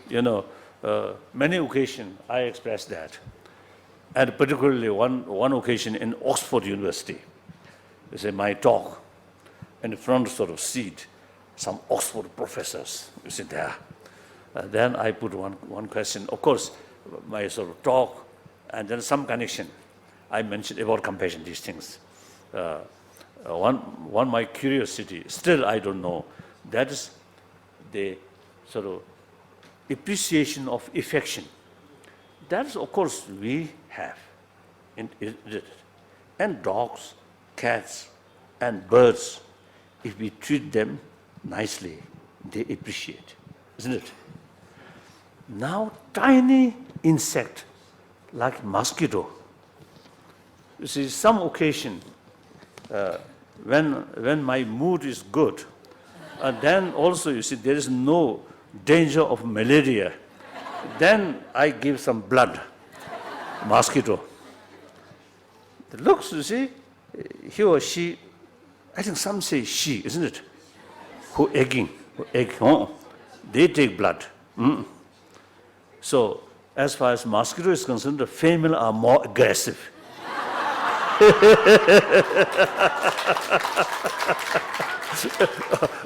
A: You know, many occasions I express that, and particularly one occasion in Oxford University. You see, my talk, in the front sort of seat, some Oxford professors, you see there. Then I put one question. Of course, my sort of talk, and then some connection. I mentioned about compassion, these things. One my curiosity, still I don't know, that is the sort of appreciation of affection. That is, of course, we have. And dogs, cats, and birds, if we treat them nicely, they appreciate, isn't it? Now, tiny insect like mosquito. You see, some occasion, when my mood is good, then also, you see, there is no danger of malaria. Then I give some blood, mosquito. The looks, you see, he or she, I think some say she, isn't it? Who egg, they take blood. So, as far as mosquito is concerned, the female are more aggressive.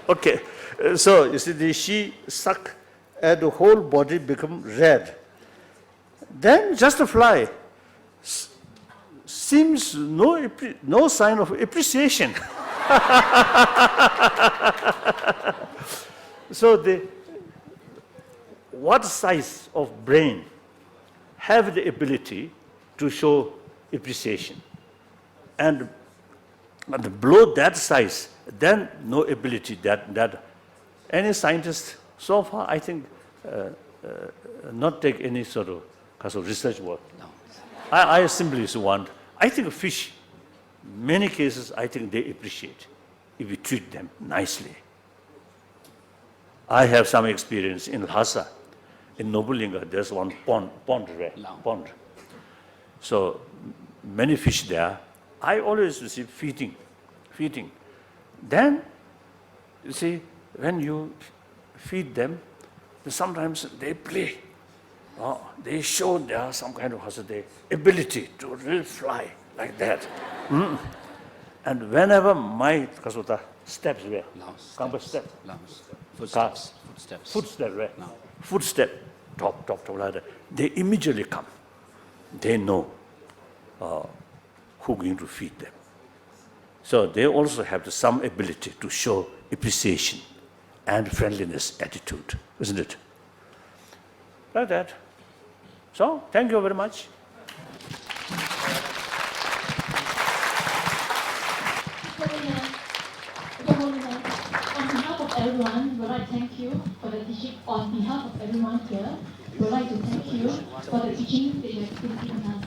A: Okay, so you see, the she suck and the whole body become red. Then just a fly seems no sign of appreciation. So what size of brain have the ability to show appreciation? And below that size, then no ability that any scientist so far, I think, not take any sort of research work. No. I simply want, I think fish, many cases, I think they appreciate if we treat them nicely. I have some experience in Lhasa, in Nobulinga, there's one pond. So many fish there. I always receive feeding. Then, you see, when you feed them, sometimes they play. They show there some kind of the ability to really fly like that. And whenever my kasuta steps where, footsteps, right? Footstep, top, like that. They immediately come. They know who's going to feed them. So they also have some ability to show appreciation and friendliness attitude, isn't it? Like that. So, thank you very much.
D: On behalf of everyone, we'd like to thank you for the teaching. On behalf of everyone here, we'd like to thank you for the teaching that you have been giving us.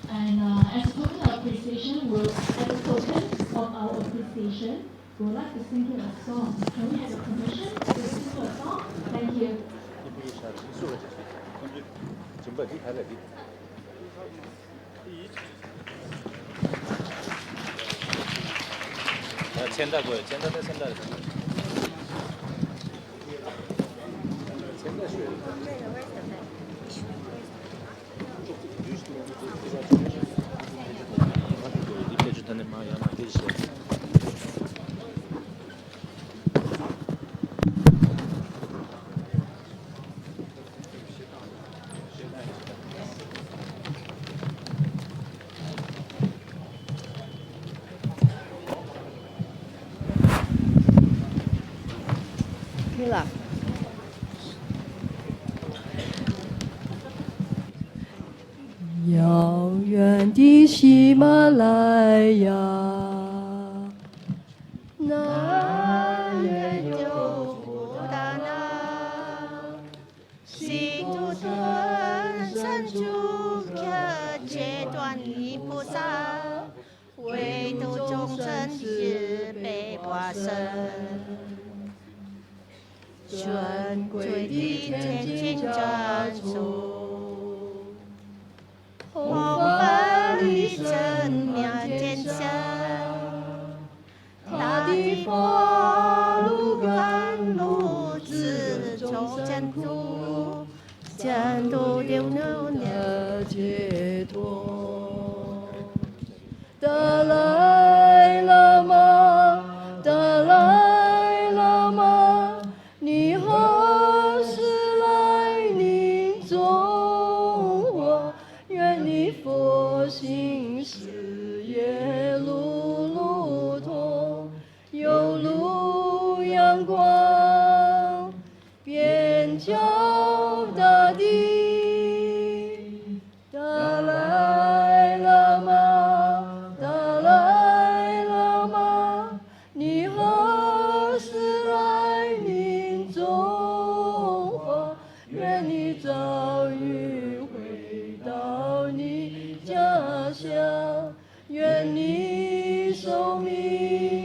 D: And as a token of appreciation, we would like to sing you a song. Can we have your permission to sing you a song? Thank you.
E: 遥远的喜马拉雅，那远有布达那，悉图存
F: 真主可解脱尼菩萨，为度众生慈悲化身。尊贵的天津真主，弘法利生妙见相，大地佛路甘露自众真土，真土流流的解脱。
E: 达赖喇嘛，达赖喇嘛，你何时来临中华？愿你佛心事业路路通，犹如阳光遍照大地。达赖喇嘛，达赖喇嘛，你何时来临中华？愿你早日回到你家乡，愿你寿命